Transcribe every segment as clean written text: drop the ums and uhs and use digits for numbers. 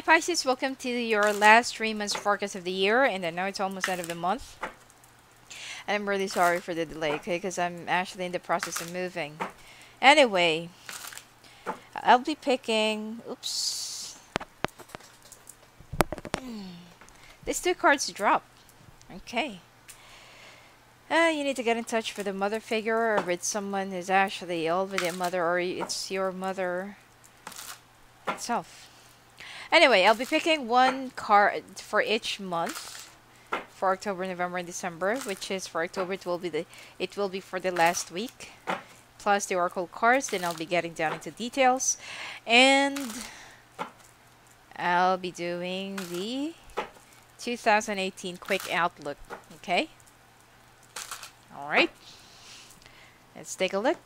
Pisces, welcome to your last 3 months forecast of the year, and I know it's almost end of the month. And I'm really sorry for the delay, okay, because I'm actually in the process of moving. Anyway, I'll be picking, oops, these two cards drop. Okay. You need to get in touch with a mother figure or with someone who's actually already a mother, or it's your mother itself. Anyway, I'll be picking one card for each month for October, November, and December, which is for October it will be for the last week, plus the oracle cards. Then I'll be getting down into details, and I'll be doing the 2018 quick outlook. Okay. All right. Let's take a look.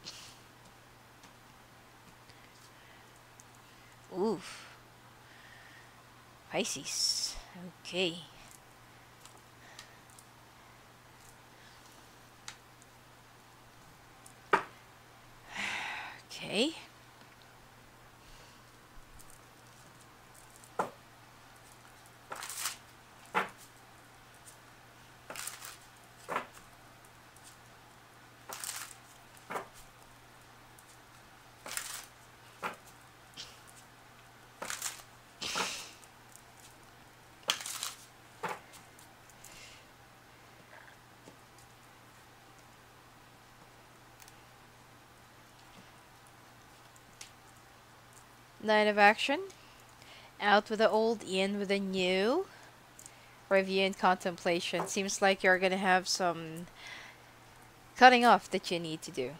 Ooh. Pisces. Okay. Okay. Nine of action. Out with the old, in with the new. Review and contemplation. Seems like you're gonna have some cutting off that you need to do.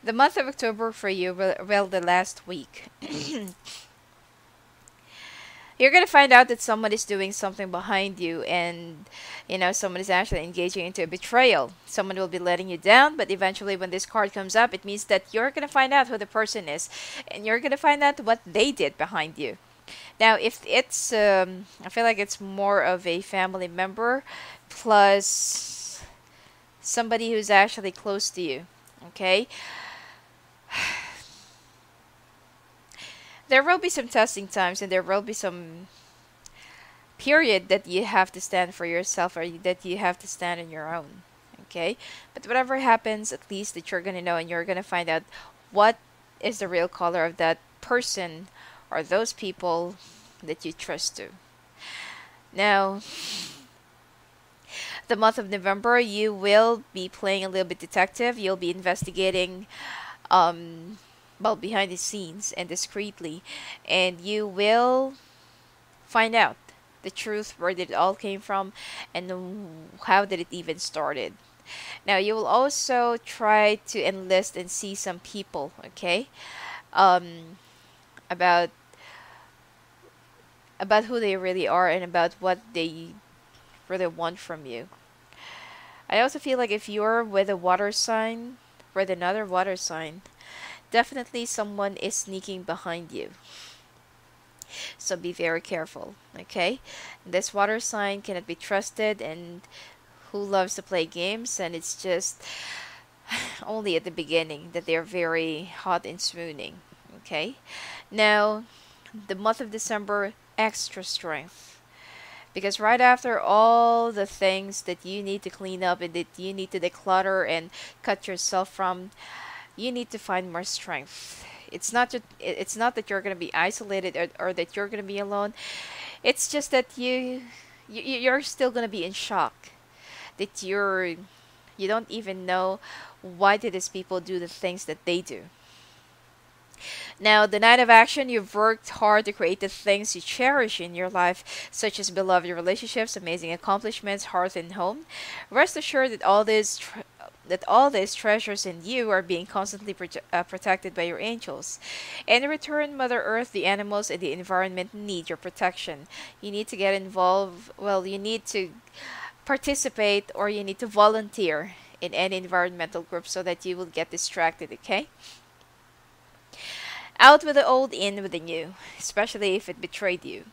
The month of October for you, well, the last week. You're gonna find out that someone is doing something behind you, and someone is actually engaging into a betrayal. Someone will be letting you down, but eventually when this card comes up, it means that you're gonna find out who the person is, and you're gonna find out what they did behind you. Now, if it's I feel like it's more of a family member plus somebody who's actually close to you. Okay. There will be some testing times, and there will be some period that you have to stand for yourself, or that you have to stand on your own. Okay? But whatever happens, at least that you're going to know, and you're going to find out what is the real color of that person or those people that you trust to. Now, the month of November, you will be playing a little bit detective. You'll be investigating behind the scenes and discreetly, and you will find out the truth, where did it all came from, and how did it even started. Now, you will also try to enlist and see some people, okay, about who they really are, and about what they really want from you. I also feel like if you're with a water sign, with another water sign, definitely someone is sneaking behind you. So be very careful, okay? This water sign cannot be trusted, and who loves to play games, and it's just only at the beginning that they're very hot and swooning, okay? Now, the month of December, extra strength. Because right after all the things that you need to clean up and that you need to declutter and cut yourself from, you need to find more strength. It's not that you're going to be isolated, or that you're going to be alone. It's just that you're still going to be in shock, that you don't even know why did these people do the things that they do. Now, the night of action, you've worked hard to create the things you cherish in your life, such as beloved relationships, amazing accomplishments, hearth and home. Rest assured that all these treasures in you are being constantly protected by your angels. In return, Mother Earth, the animals, and the environment need your protection. You need to get involved. Well, you need to participate, or you need to volunteer in any environmental group so that you will get distracted, okay? Out with the old, in with the new, especially if it betrayed you.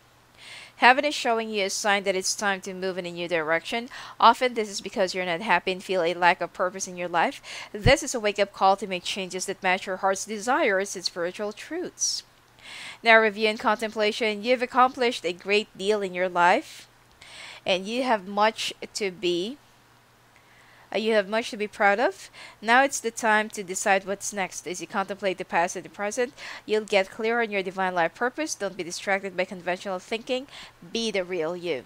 Heaven is showing you a sign that it's time to move in a new direction. Often this is because you're not happy and feel a lack of purpose in your life. This is a wake-up call to make changes that match your heart's desires and spiritual truths. Now, review and contemplation. You've accomplished a great deal in your life, and you have much to be. You have much to be proud of. Now it's the time to decide what's next. As you contemplate the past and the present, you'll get clear on your divine life purpose. Don't be distracted by conventional thinking. Be the real you.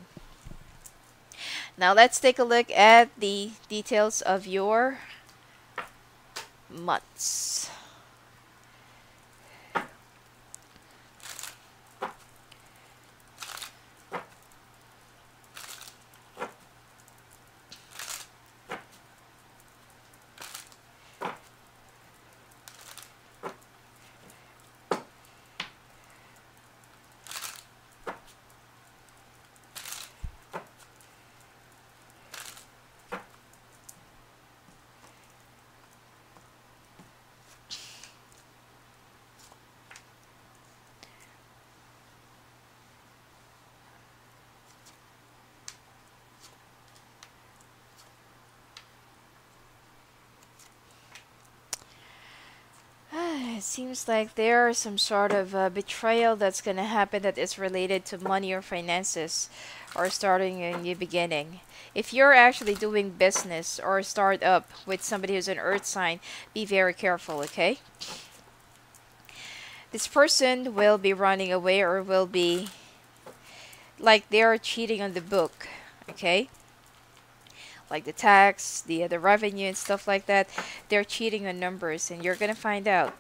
Now let's take a look at the details of your months. It seems like there is some sort of betrayal that's going to happen that is related to money or finances or starting a new beginning. If you're actually doing business or start up with somebody who's an earth sign, be very careful, okay? This person will be running away or will be like they're cheating on the book, okay? Like the tax, the revenue and stuff like that. They're cheating on numbers and you're going to find out.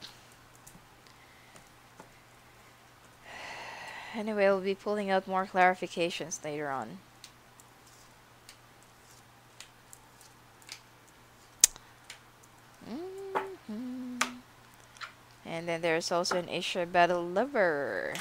Anyway, we'll be pulling out more clarifications later on. And then there's also an issue about a lover.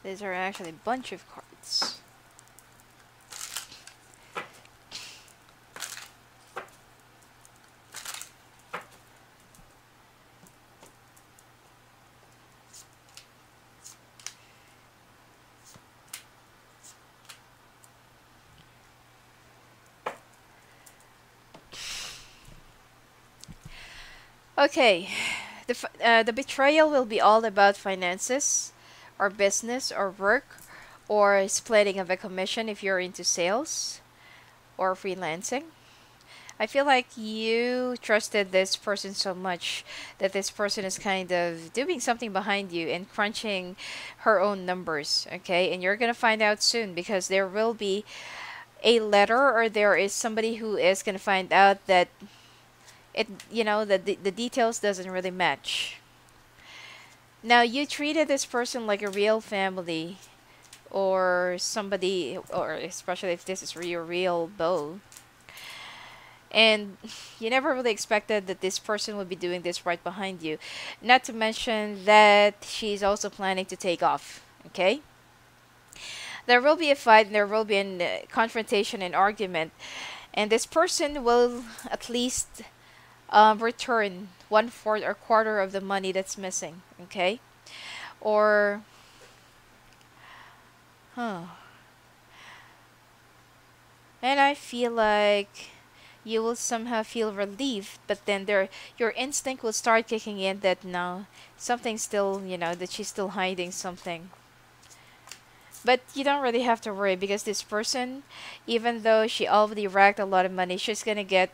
These are actually a bunch of cards. Okay, the betrayal will be all about finances or business or work or splitting of a commission if you're into sales or freelancing. I feel like you trusted this person so much that this person is kind of doing something behind you and crunching her own numbers, okay? And you're going to find out soon because there will be a letter or there is somebody who is going to find out that the details doesn't really match. Now, you treated this person like a real family or somebody, or especially if this is your real beau. And you never really expected that this person would be doing this right behind you. Not to mention that she's also planning to take off, okay? There will be a fight and there will be a confrontation and argument. And this person will at least return 1/4 or quarter of the money that's missing, okay? Or and I feel like you will somehow feel relief, but then your instinct will start kicking in that no, something's still, that she's still hiding something. But you don't really have to worry because this person, even though she already racked a lot of money, she's gonna get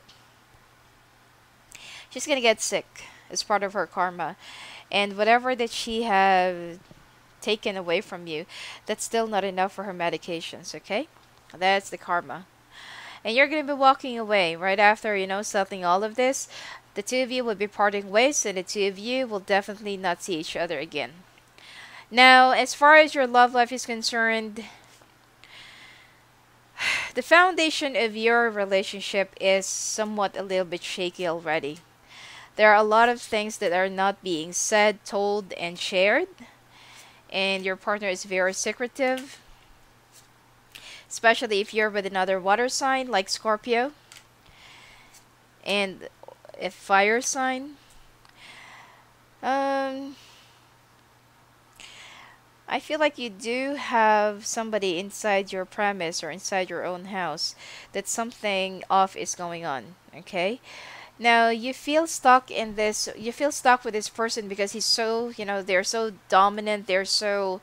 sick as part of her karma. And whatever that she have taken away from you, that's still not enough for her medications, okay? That's the karma. And you're going to be walking away right after, settling all of this. The two of you will be parting ways and the two of you will definitely not see each other again. Now, as far as your love life is concerned, the foundation of your relationship is somewhat a little bit shaky already. There are a lot of things that are not being said, told, and shared, and your partner is very secretive, especially if you're with another water sign like Scorpio and a fire sign. Um, I feel like you do have somebody inside your premise or inside your own house that something off is going on, okay? Now you feel stuck in this, you feel stuck with this person because he's so, they're so dominant, they're so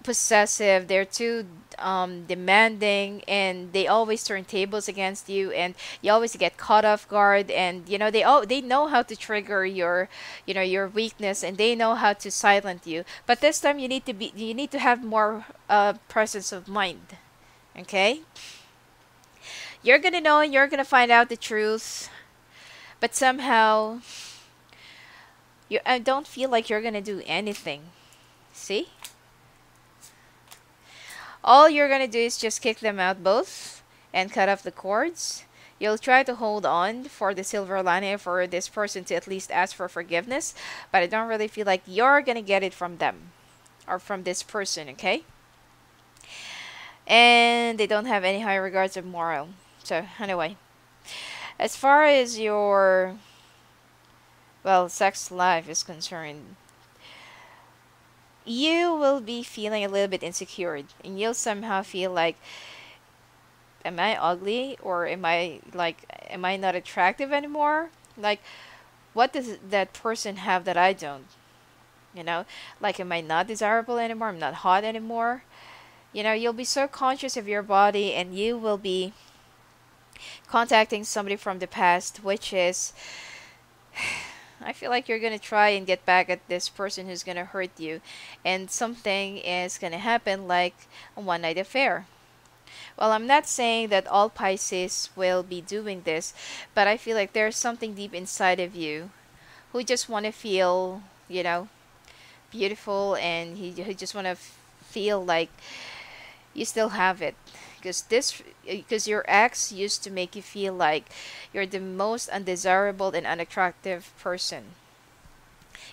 possessive, they're too demanding, and they always turn tables against you, and you always get caught off guard, and they know how to trigger your your weakness, and they know how to silence you. But this time you need to have more presence of mind. Okay, you're gonna know and you're gonna find out the truth, but somehow I don't feel like you're gonna do anything. See, all you're gonna do is just kick them out both and cut off the cords. You'll try to hold on for the silver lining for this person to at least ask for forgiveness, but I don't really feel like you're gonna get it from them or from this person, okay? And they don't have any high regards of moral. So, anyway, as far as your, well, sex life is concerned, you will be feeling a little bit insecure, and you'll somehow feel like, am I ugly, or am I not attractive anymore? Like, what does that person have that I don't? Like, am I not desirable anymore? I'm not hot anymore. You'll be so conscious of your body, and you will be contacting somebody from the past, which is, I feel like you're gonna try and get back at this person who's gonna hurt you, and something is gonna happen, like a one night affair. Well, I'm not saying that all Pisces will be doing this, but I feel like there's something deep inside of you who just want to feel, beautiful, and who just want to feel like you still have it. Because your ex used to make you feel like you're the most undesirable and unattractive person.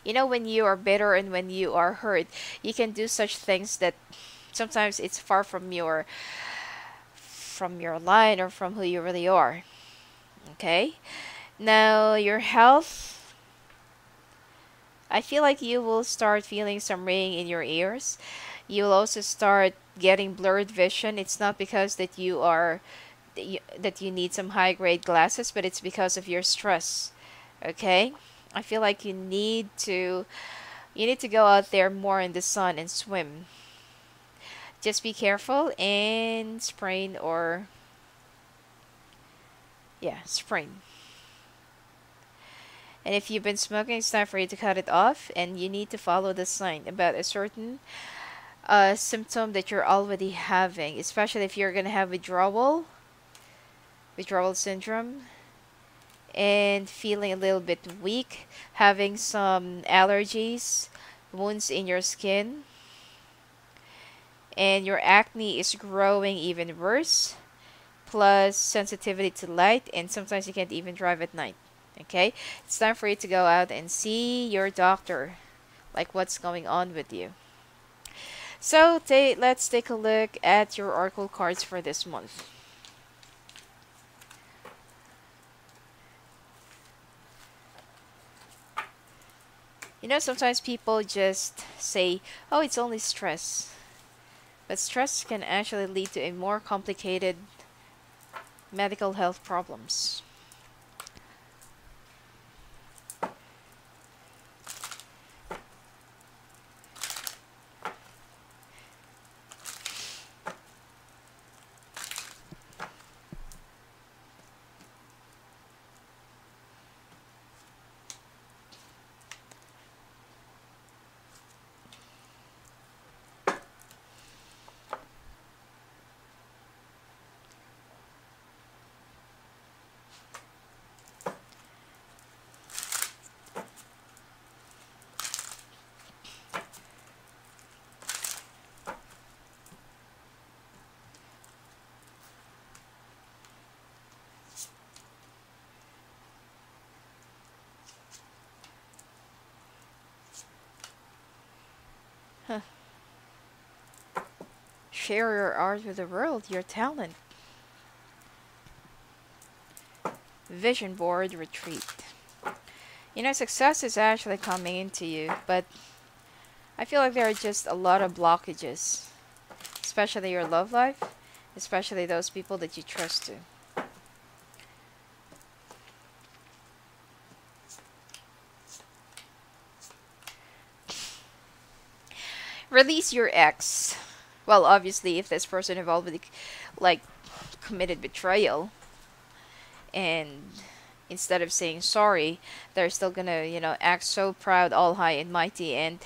When you are bitter and when you are hurt, you can do such things that sometimes it's far from your line or from who you really are. Okay? Now, your health, I feel like you will start feeling some ringing in your ears. You'll also start getting blurred vision. It's not because that you need some high grade glasses, but it's because of your stress. Okay? I feel like you need to go out there more in the sun and swim. Just be careful and sprain or yeah, sprain. And if you've been smoking, it's time for you to cut it off, and you need to follow the sign about a certain symptom that you're already having, especially if you're gonna have withdrawal syndrome, and feeling a little bit weak, having some allergies, wounds in your skin, and your acne is growing even worse, plus sensitivity to light, and sometimes you can't even drive at night. Okay, it's time for you to go out and see your doctor, like what's going on with you. So let's take a look at your oracle cards for this month. Sometimes people just say, oh, it's only stress. But stress can actually lead to a more complicated medical health problems. Huh. Share your art with the world, your talent. Vision board retreat. You know, success is actually coming into you, but I feel like there are just a lot of blockages, especially your love life, especially those people that you trust to. Release your ex. Well, obviously, if this person have already, like, committed betrayal, and instead of saying sorry, they're still gonna, act so proud, all high and mighty, and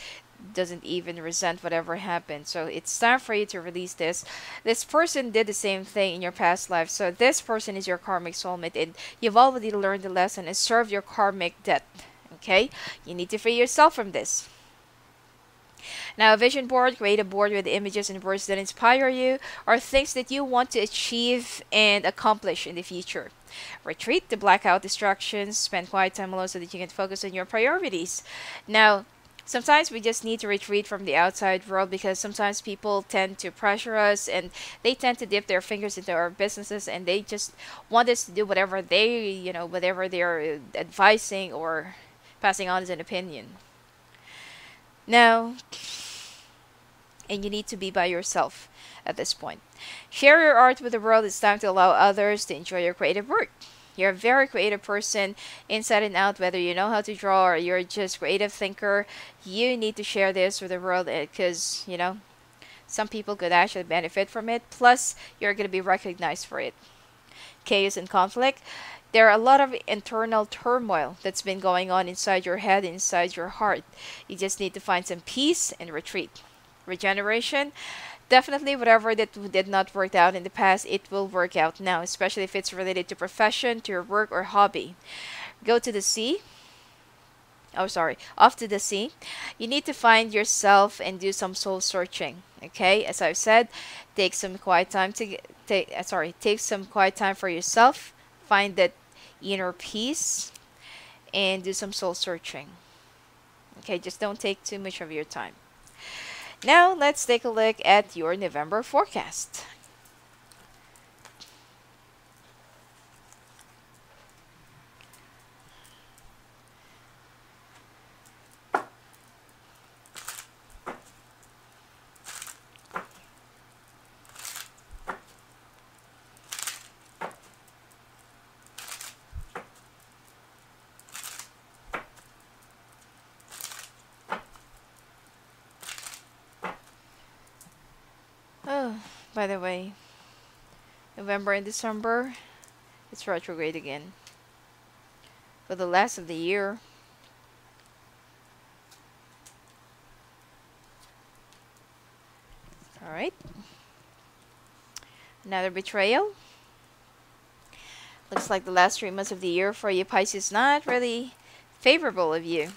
doesn't even resent whatever happened. So it's time for you to release this. This person did the same thing in your past life. So this person is your karmic soulmate, and you've already learned the lesson and served your karmic debt. Okay? You need to free yourself from this. Now, a vision board, create a board with images and words that inspire you or things that you want to achieve and accomplish in the future. Retreat to black out distractions, spend quiet time alone so that you can focus on your priorities. Now, sometimes we just need to retreat from the outside world because sometimes people tend to pressure us and they tend to dip their fingers into our businesses and they just want us to do whatever whatever they're advising or passing on as an opinion. Now, and you need to be by yourself at this point. Share your art with the world. It's time to allow others to enjoy your creative work. You're a very creative person inside and out, whether you know how to draw or you're just a creative thinker. You need to share this with the world because, some people could actually benefit from it. Plus, you're going to be recognized for it. Chaos and conflict. There are a lot of internal turmoil that's been going on inside your head, inside your heart. You just need to find some peace and retreat. Regeneration. Definitely, whatever that did not work out in the past, it will work out now, especially if it's related to profession, to your work, or hobby. Go to the sea. Oh, sorry, off to the sea. You need to find yourself and do some soul searching. Okay, as I've said, take some quiet time take some quiet time for yourself. Find that inner peace and do some soul searching. Okay, just don't take too much of your time. Now, let's take a look at your November forecast. Oh, by the way, November and December, it's retrograde again. For the last of the year. Alright. Another betrayal. Looks like the last 3 months of the year for you Pisces not really favorable of you.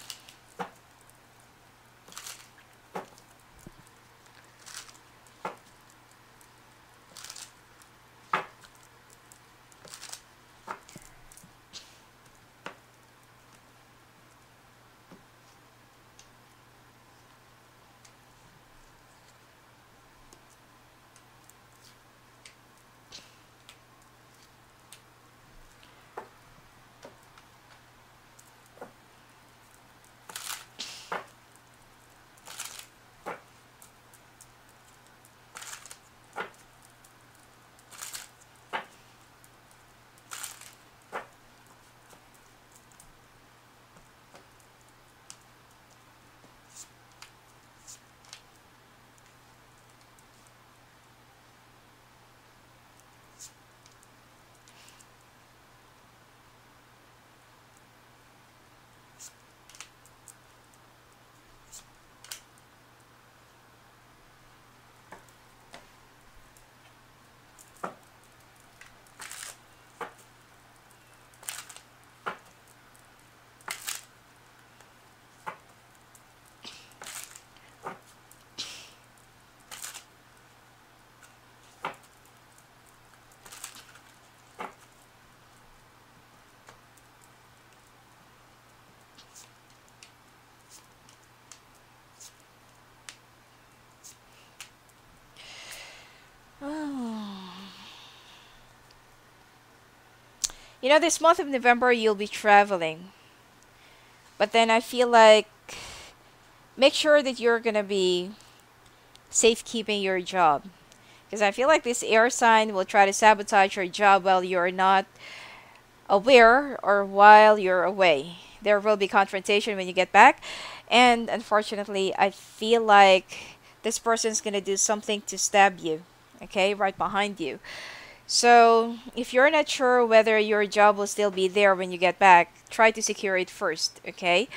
You know, this month of November, you'll be traveling. But then I feel like make sure that you're going to be safekeeping your job. Because I feel like this air sign will try to sabotage your job while you're not aware or while you're away. There will be confrontation when you get back. And unfortunately, I feel like this person's going to do something to stab you. Okay, right behind you. So, if you're not sure whether your job will still be there when you get back, try to secure it first, okay?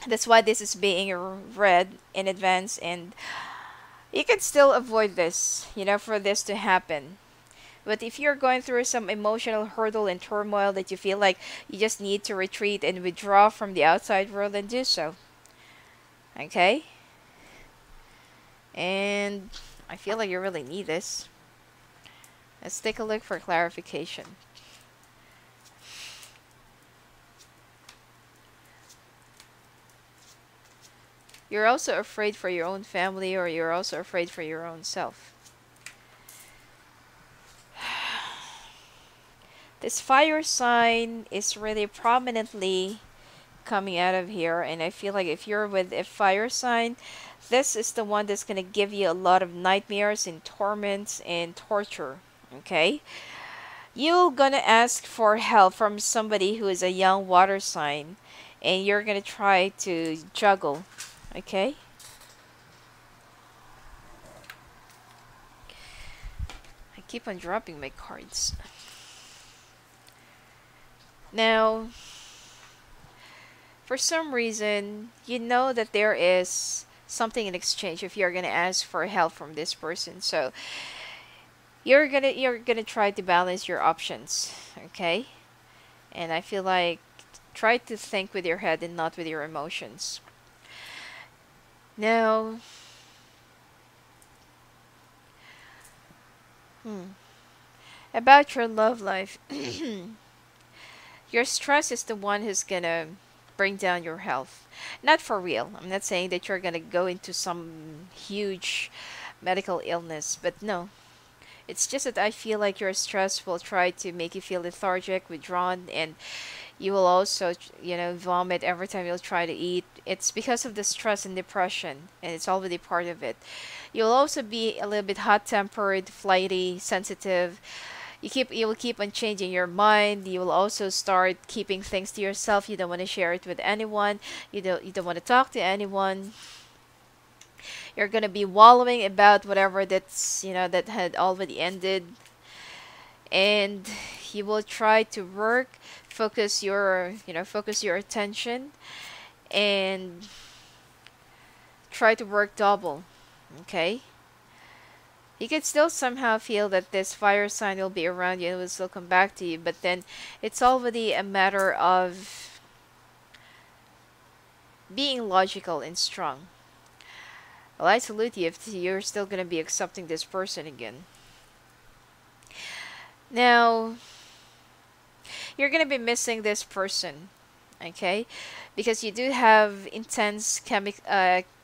That's why this is being read in advance, and you can still avoid this, you know, for this to happen. But if you're going through some emotional hurdle and turmoil that you feel like you just need to retreat and withdraw from the outside world, then do so. Okay? And I feel like you really need this. Let's take a look for clarification. You're also afraid for your own family, or you're also afraid for your own self. This fire sign is really prominently coming out of here, and I feel like if you're with a fire sign, this is the one that's going to give you a lot of nightmares and torments and torture. Okay? You're gonna ask for help from somebody who is a young water sign, and you're gonna try to juggle. Okay? I keep on dropping my cards. Now, for some reason, you know that there is something in exchange if you're gonna ask for help from this person. So you're gonna try to balance your options, okay? And I feel like try to think with your head and not with your emotions. Now, about your love life, your stress is the one who's gonna bring down your health. Not for real. I'm not saying that you're gonna go into some huge medical illness, but no. It's just that I feel like your stress will try to make you feel lethargic, withdrawn, and you will also, you know, vomit every time you'll try to eat. It's because of the stress and depression, and it's already part of it. You'll also be a little bit hot-tempered, flighty, sensitive. You will keep on changing your mind. You will also start keeping things to yourself. You don't want to share it with anyone. You don't want to talk to anyone. You're gonna be wallowing about whatever that's, you know, that had already ended, and you will try to work, focus your attention, and try to work double. Okay. You can still somehow feel that this fire sign will be around you and will still come back to you, but then it's already a matter of being logical and strong. Well, I salute you if you're still going to be accepting this person again. Now, you're going to be missing this person, okay? Because you do have intense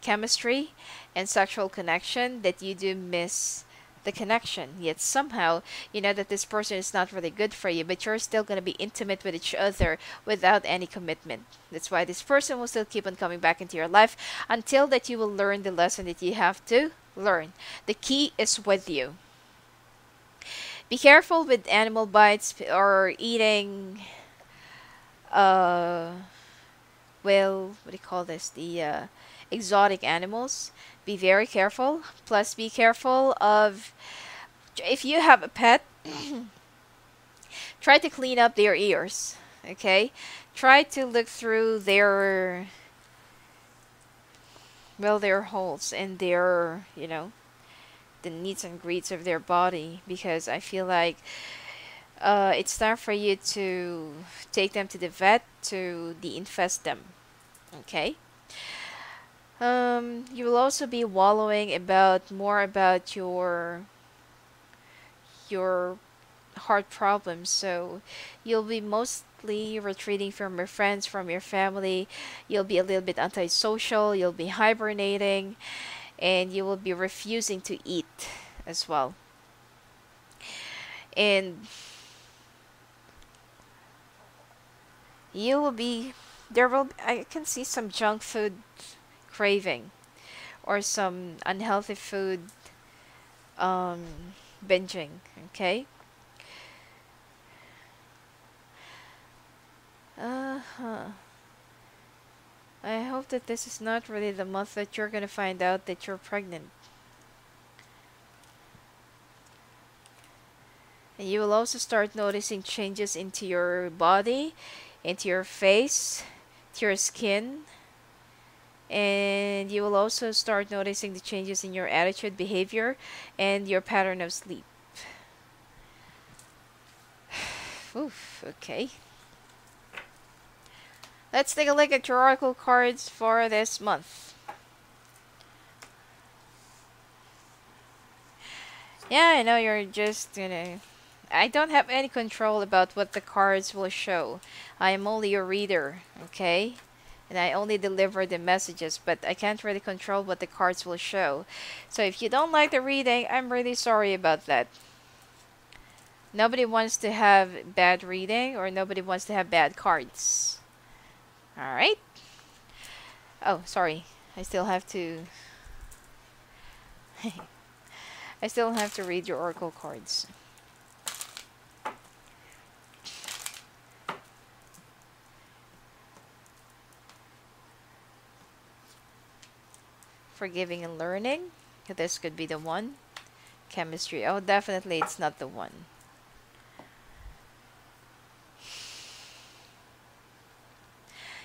chemistry and sexual connection, that you do miss the connection. Yet somehow, you know that this person is not really good for you, but you're still going to be intimate with each other without any commitment. That's why this person will still keep on coming back into your life until that you will learn the lesson that you have to learn. The key is with you. Be careful with animal bites or eating, well, what do you call this? The exotic animals. Be very careful. Plus, be careful of, if you have a pet, try to clean up their ears. Okay? Try to look through their, well, their holes and their, you know, the needs and greeds of their body, because I feel like it's time for you to take them to the vet to de-infest them. Okay? You will also be wallowing about more about your heart problems, so you'll be mostly retreating from your friends, from your family. You'll be a little bit antisocial, you'll be hibernating, and you will be refusing to eat as well. And You will be, there will, I can see some junk food craving or some unhealthy food um, binging, okay? Uh-huh. I hope that this is not really the month that you're gonna find out that you're pregnant. And you will also start noticing changes into your body, into your face, to your skin, and you will also start noticing the changes in your attitude, behavior, and your pattern of sleep. Oof, okay. Let's take a look at your oracle cards for this month. Yeah, I know you're just, I don't have any control about what the cards will show. I am only a reader, okay? And I only deliver the messages, but I can't really control what the cards will show. So if you don't like the reading, I'm really sorry about that. Nobody wants to have bad reading, or nobody wants to have bad cards. Alright? Oh, sorry. I still have to... I still have to read your oracle cards. Forgiving and learning. This could be the one. Chemistry. Oh, definitely it's not the one.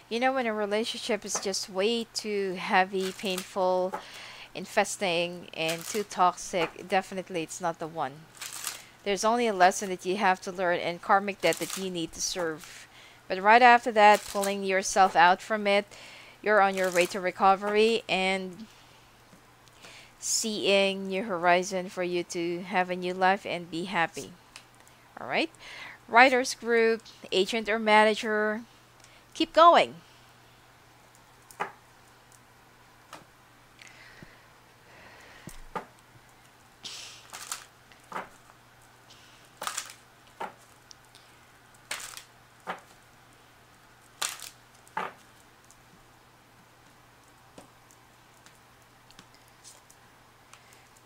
You know, when a relationship is just way too heavy, painful, infesting, and too toxic, definitely it's not the one. There's only a lesson that you have to learn and karmic debt that you need to serve. But right after that, pulling yourself out from it, you're on your way to recovery and seeing new horizon for you to have a new life and be happy. Alright? Writers group, agent or manager, keep going.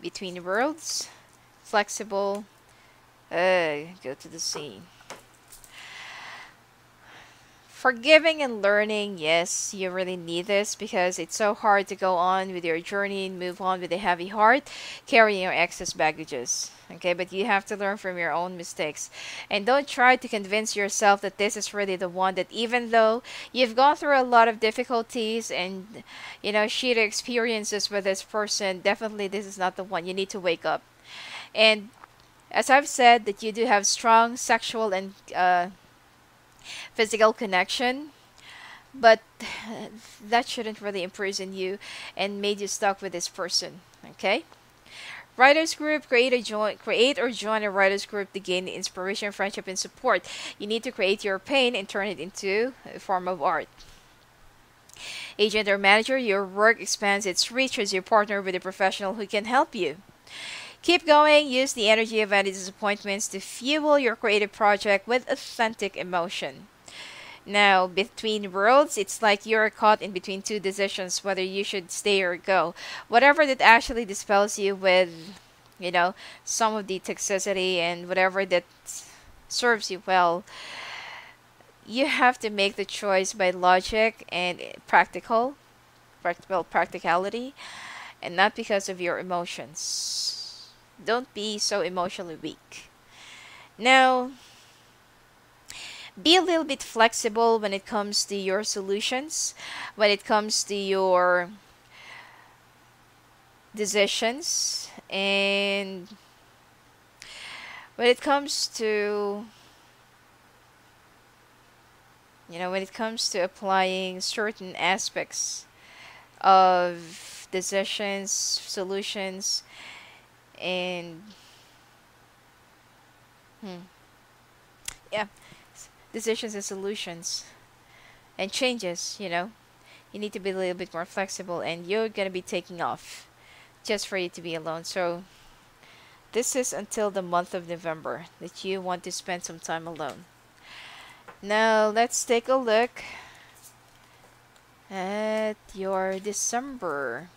Between worlds, flexible, go to the sea. Forgiving and learning, yes, you really need this because it's so hard to go on with your journey and move on with a heavy heart, carrying your excess baggages. Okay, but you have to learn from your own mistakes. And don't try to convince yourself that this is really the one, that even though you've gone through a lot of difficulties and, shitty experiences with this person, definitely this is not the one. You need to wake up. And as I've said, that you do have strong sexual and physical connection, but that shouldn't really imprison you and made you stuck with this person. Okay? Writers group, create or join a writers group to gain inspiration, friendship, and support. You need to create your pain and turn it into a form of art. Agent or manager, your work expands its reach as you partner with a professional who can help you. Keep going. Use the energy of any disappointments to fuel your creative project with authentic emotion. Now, between worlds, it's like you're caught in between two decisions whether you should stay or go. Whatever that actually dispels you with, some of the toxicity and whatever that serves you well, you have to make the choice by logic and practicality, and not because of your emotions. Don't be so emotionally weak. Now, be a little bit flexible when it comes to your solutions, when it comes to your decisions, and when it comes to, applying certain aspects of decisions, solutions, and decisions and solutions and changes, you need to be a little bit more flexible, and you're gonna be taking off just for you to be alone. So this is until the month of November that you want to spend some time alone. Now let's take a look at your December.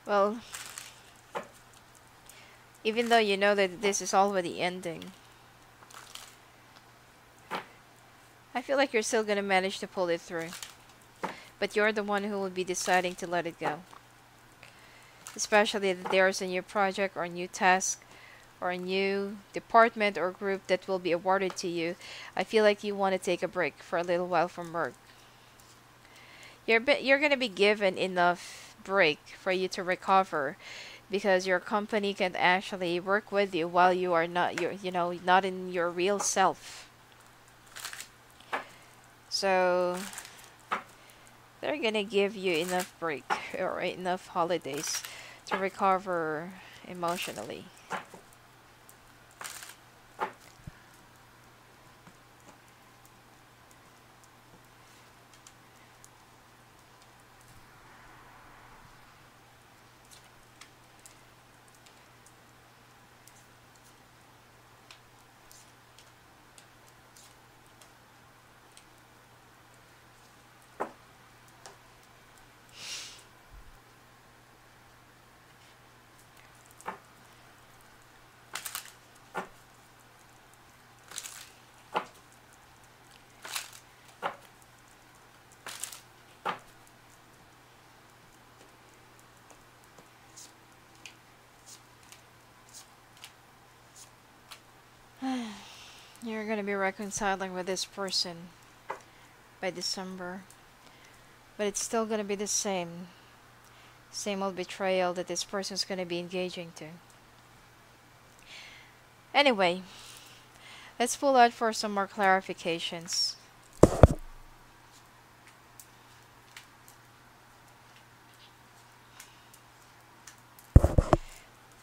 Well, even though you know that this is already ending, I feel like you're still gonna manage to pull it through. But you're the one who will be deciding to let it go. Especially if there's a new project or a new task or a new department or group that will be awarded to you. I feel like you want to take a break for a little while from work. You're gonna be given enough break for you to recover, because your company can actually work with you while you are not not in your real self. So they're gonna give you enough break or enough holidays to recover emotionally. You're gonna be reconciling with this person by December, but it's still gonna be the same old betrayal that this person's gonna be engaging to. Anyway, let's pull out for some more clarifications.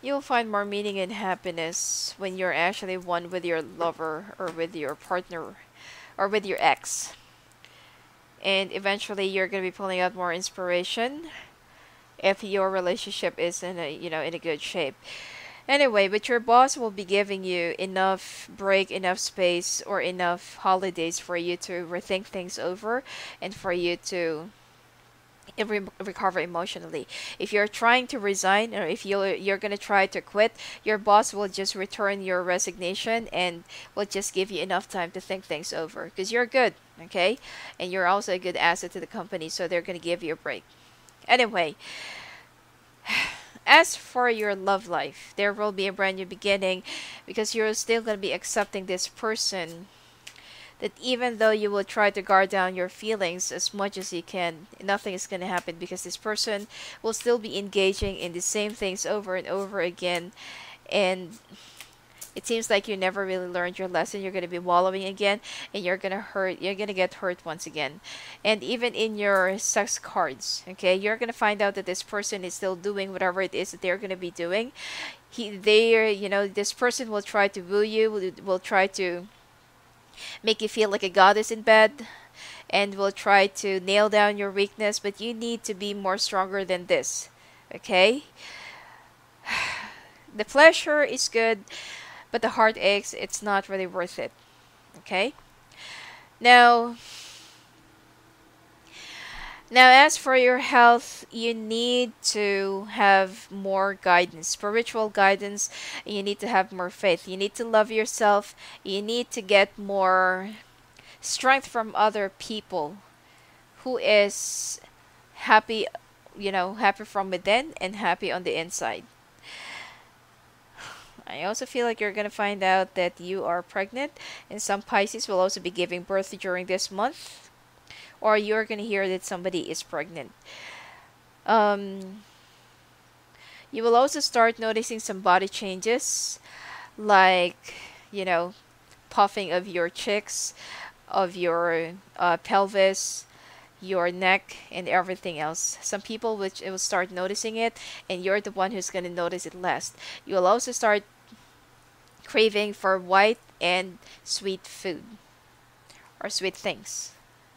You'll find more meaning and happiness when you're actually one with your lover or with your partner or with your ex. And eventually you're going to be pulling out more inspiration if your relationship is in a good shape. Anyway, but your boss will be giving you enough break, enough space, or enough holidays for you to rethink things over and for you to recover emotionally. If you're trying to resign, or if you're gonna try to quit, your boss will just return your resignation and will just give you enough time to think things over, because you're good, okay, and you're also a good asset to the company, so they're gonna give you a break. Anyway, as for your love life, there will be a brand new beginning, because you're still gonna be accepting this person, that even though you will try to guard down your feelings as much as you can, nothing is going to happen, because this person will still be engaging in the same things over and over again. And it seems like you never really learned your lesson. You're going to be wallowing again, and you're going to get hurt once again. And even in your sex cards, okay, you're going to find out that this person is still doing whatever it is that they're going to be doing. This person will try to woo you, will try to make you feel like a goddess in bed, and will try to nail down your weakness, but you need to be more stronger than this, okay? The pleasure is good, but the heartaches, it's not really worth it, okay? Now, as for your health, you need to have more guidance, spiritual guidance. You need to have more faith. You need to love yourself. You need to get more strength from other people who is happy, happy from within and happy on the inside. I also feel like you're going to find out that you are pregnant, and some Pisces will also be giving birth during this month, or you're going to hear that somebody is pregnant. Um, you will also start noticing some body changes, like, you know, puffing of your cheeks, of your pelvis, your neck, and everything else. Some people which will start noticing it, and you're the one who's going to notice it last. You will also start craving for white and sweet food or sweet things.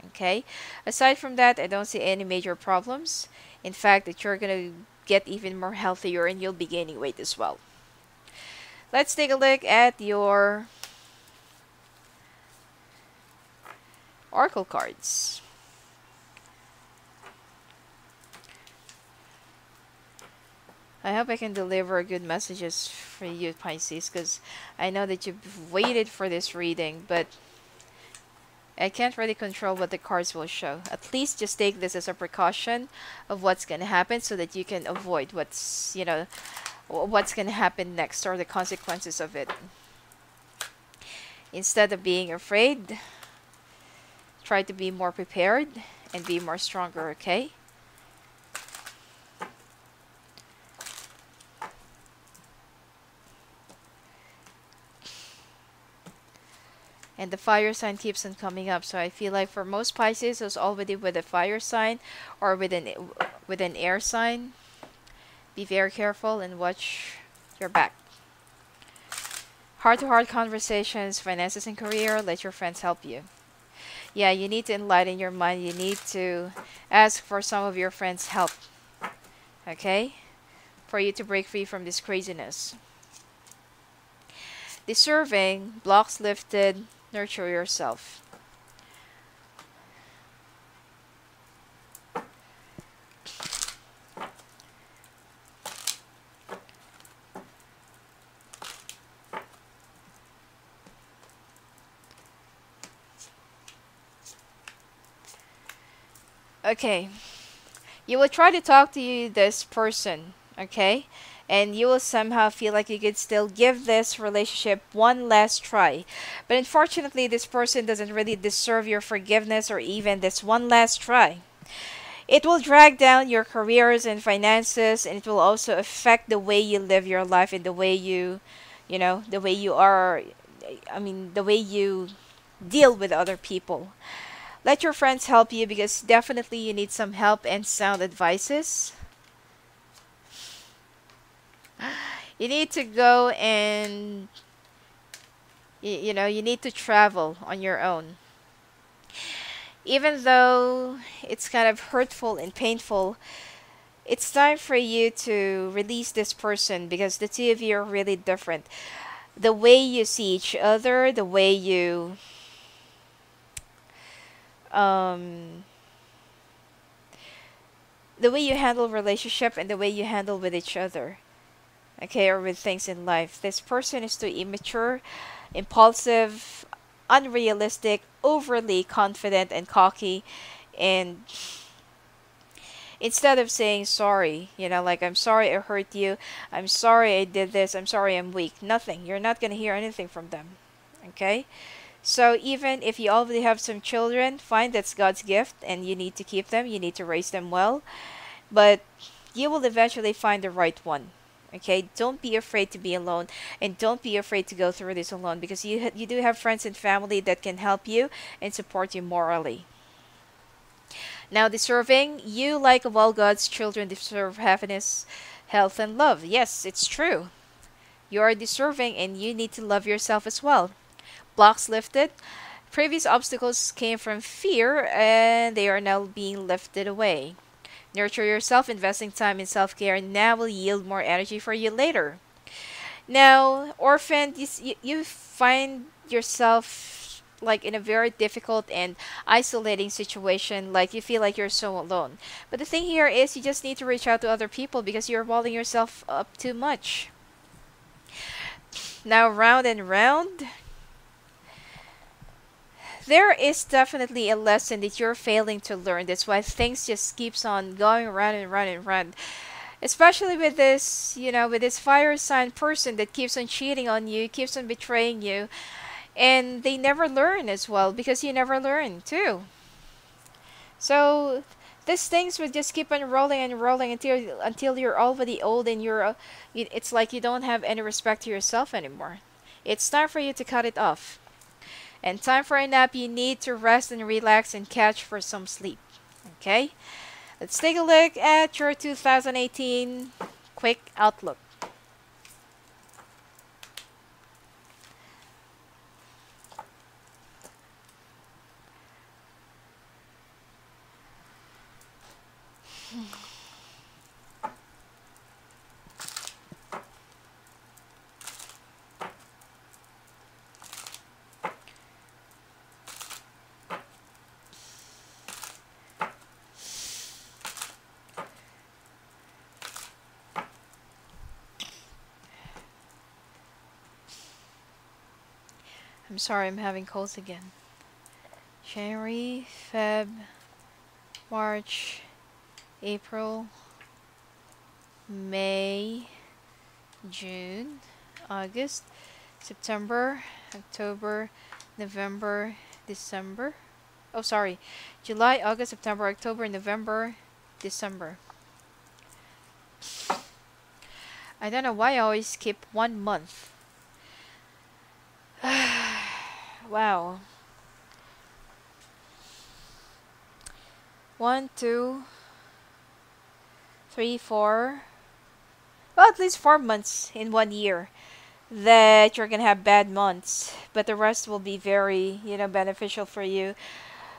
Okay? Aside from that, I don't see any major problems. In fact, that you're going to get even more healthier and you'll be gaining weight as well. Let's take a look at your oracle cards. I hope I can deliver good messages for you, Pisces, because I know that you've waited for this reading, but I can't really control what the cards will show. At least just take this as a precaution of what's going to happen so that you can avoid what's going to happen next or the consequences of it. Instead of being afraid, try to be more prepared and be more stronger, okay? And the fire sign keeps on coming up. So I feel like for most Pisces who's already with a fire sign or with an air sign, be very careful and watch your back. Heart-to-heart conversations, finances and career, let your friends help you. Yeah, you need to enlighten your mind. You need to ask for some of your friends' help. Okay? For you to break free from this craziness. Deserving, blocks lifted, nurture yourself. Okay. You will try to talk to this person, okay? And you will somehow feel like you could still give this relationship one last try. But unfortunately, this person doesn't really deserve your forgiveness or even this one last try. It will drag down your careers and finances, and it will also affect the way you live your life and the way the way you are, the way you deal with other people. Let your friends help you because definitely you need some help and sound advices. You need to go and you need to travel on your own. Even though it's kind of hurtful and painful, it's time for you to release this person because the two of you are really different. The way you see each other, the way you handle relationship and the way you handle with each other, okay, or with things in life. This person is too immature, impulsive, unrealistic, overly confident and cocky, and instead of saying sorry, like I'm sorry I hurt you, I'm sorry I did this, I'm sorry I'm weak, nothing. You're not going to hear anything from them, okay? So even if you already have some children, fine, that's God's gift and you need to keep them, you need to raise them well, but you will eventually find the right one. Okay, don't be afraid to be alone and don't be afraid to go through this alone because you do have friends and family that can help you and support you morally. Now, deserving, you like all God's children deserve happiness, health, and love. Yes, it's true. You are deserving and you need to love yourself as well. Blocks lifted. Previous obstacles came from fear and they are now being lifted away. Nurture yourself, investing time in self-care now will yield more energy for you later. Now, orphan, you find yourself like in a very difficult and isolating situation, like you feel like you're so alone. But the thing here is you just need to reach out to other people because you're walling yourself up too much. Now, round and round. There is definitely a lesson that you're failing to learn. That's why things just keeps on going round and round and round. Especially with this, with this fire sign person that keeps on cheating on you, keeps on betraying you, and they never learn as well because you never learn too. So these things will just keep on rolling and rolling until you're already old and it's like you don't have any respect to yourself anymore. It's time for you to cut it off. And time for a nap. You need to rest and relax and catch for some sleep. Okay? Let's take a look at your 2018 quick outlook. I'm sorry, I'm having colds again. January, Feb, March, April, May, June, August, September, October, November, December. Oh, sorry. July, August, September, October, November, December. I don't know why I always skip 1 month. Wow. 1, 2, 3, 4. Well, at least 4 months in 1 year that you're gonna have bad months, but the rest will be very, beneficial for you.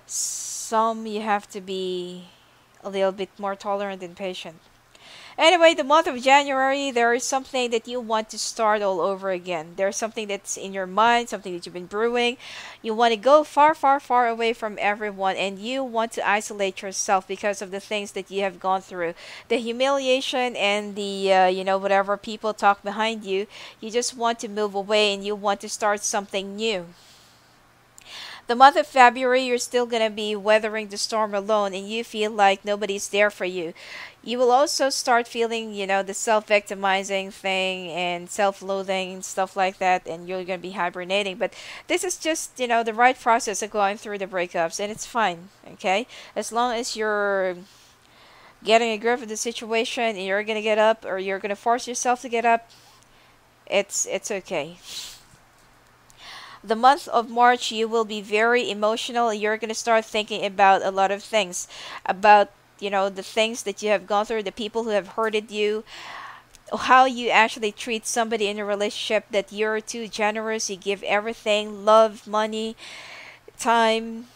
Some you have to be a little bit more tolerant and patient. Anyway, the month of January, there is something that you want to start all over again. There's something that's in your mind, something that you've been brewing. You want to go far, far, far away from everyone, and you want to isolate yourself because of the things that you have gone through. The humiliation and the, whatever people talk behind you. You just want to move away and you want to start something new. The month of February, you're still going to be weathering the storm alone and you feel like nobody's there for you. You will also start feeling, the self-victimizing thing and self-loathing and stuff like that, and you're going to be hibernating. But this is just, the right process of going through the breakups, and it's fine, okay? As long as you're getting a grip of the situation and you're going to get up, or you're going to force yourself to get up, it's okay. The month of March, you will be very emotional. You're going to start thinking about a lot of things. About, the things that you have gone through, the people who have hurted you, how you actually treat somebody in a relationship, that you're too generous, you give everything, love, money, time,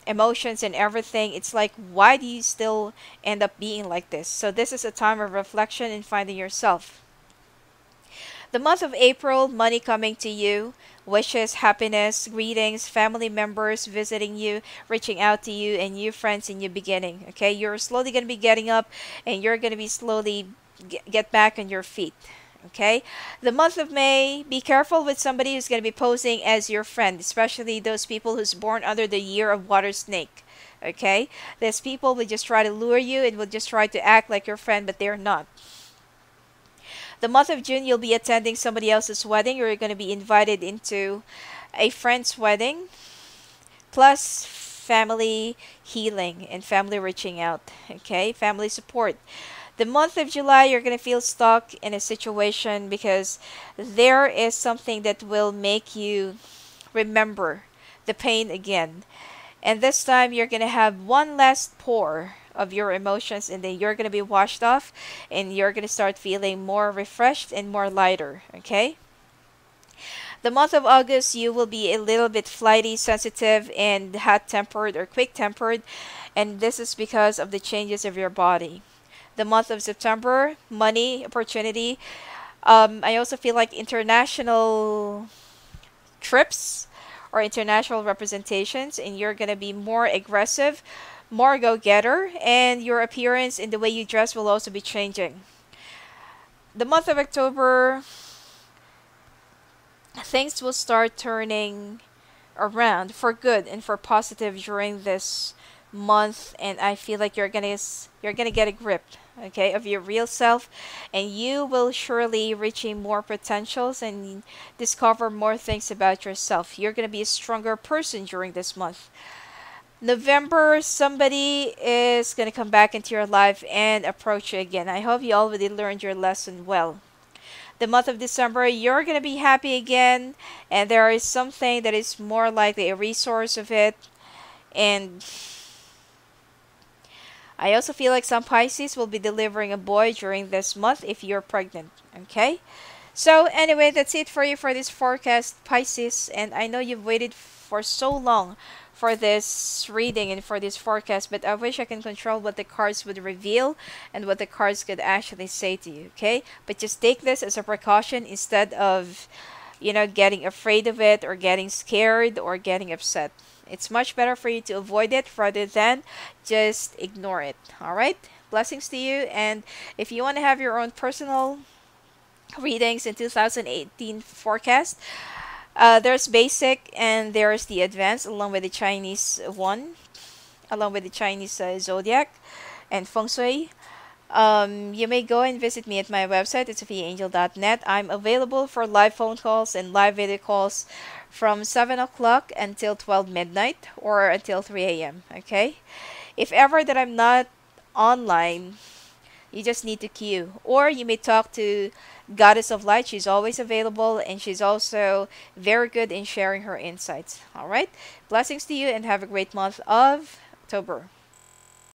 emotions, and everything. It's like, why do you still end up being like this? So this is a time of reflection and finding yourself. The month of April, money coming to you, wishes, happiness, greetings, family members visiting you, reaching out to you, and new friends in new beginning. Okay, you're slowly going to be getting up and you're going to be slowly get back on your feet. Okay, the month of May, be careful with somebody who's going to be posing as your friend, especially those people who's born under the year of water snake. Okay, there's people will just try to lure you and will just try to act like your friend, but they're not. The month of June, you'll be attending somebody else's wedding, or you're going to be invited into a friend's wedding, plus family healing and family reaching out, okay? Family support. The month of July, you're going to feel stuck in a situation because there is something that will make you remember the pain again. And this time, you're going to have one last pour of your emotions, and then you're going to be washed off and you're going to start feeling more refreshed and more lighter, okay? The month of August, you will be a little bit flighty, sensitive, and hot-tempered or quick-tempered, and this is because of the changes of your body. The month of September, money, opportunity. I also feel like international trips or international representations, and you're going to be more aggressive, more go-getter, and your appearance and the way you dress will also be changing. The month of October, things will start turning around for good and for positive during this month, and I feel like you're gonna get a grip, okay, of your real self, and you will surely reaching more potentials and discover more things about yourself. You're gonna be a stronger person during this month. November, somebody is gonna come back into your life and approach you again. I hope you already learned your lesson well. The month of December, you're gonna be happy again, and there is something that is more likely a resource of it. And I also feel like some Pisces will be delivering a boy during this month if you're pregnant. Okay? So anyway, that's it for you for this forecast, Pisces. And I know you've waited for so long for this reading and for this forecast, but I wish I can control what the cards would reveal and what the cards could actually say to you. Okay? But just take this as a precaution instead of, getting afraid of it or getting scared or getting upset. It's much better for you to avoid it rather than just ignore it. All right? Blessings to you. And if you want to have your own personal readings in 2018 forecast, there's basic and there's the advanced along with the Chinese one, along with the Chinese zodiac and feng shui. You may go and visit me at my website at sophiaangel.net. I'm available for live phone calls and live video calls from 7 o'clock until 12 midnight or until 3 a.m. Okay? If ever that I'm not online, you just need to queue. Or you may talk to Goddess of Light. She's always available and she's also very good in sharing her insights. Alright? Blessings to you and have a great month of October.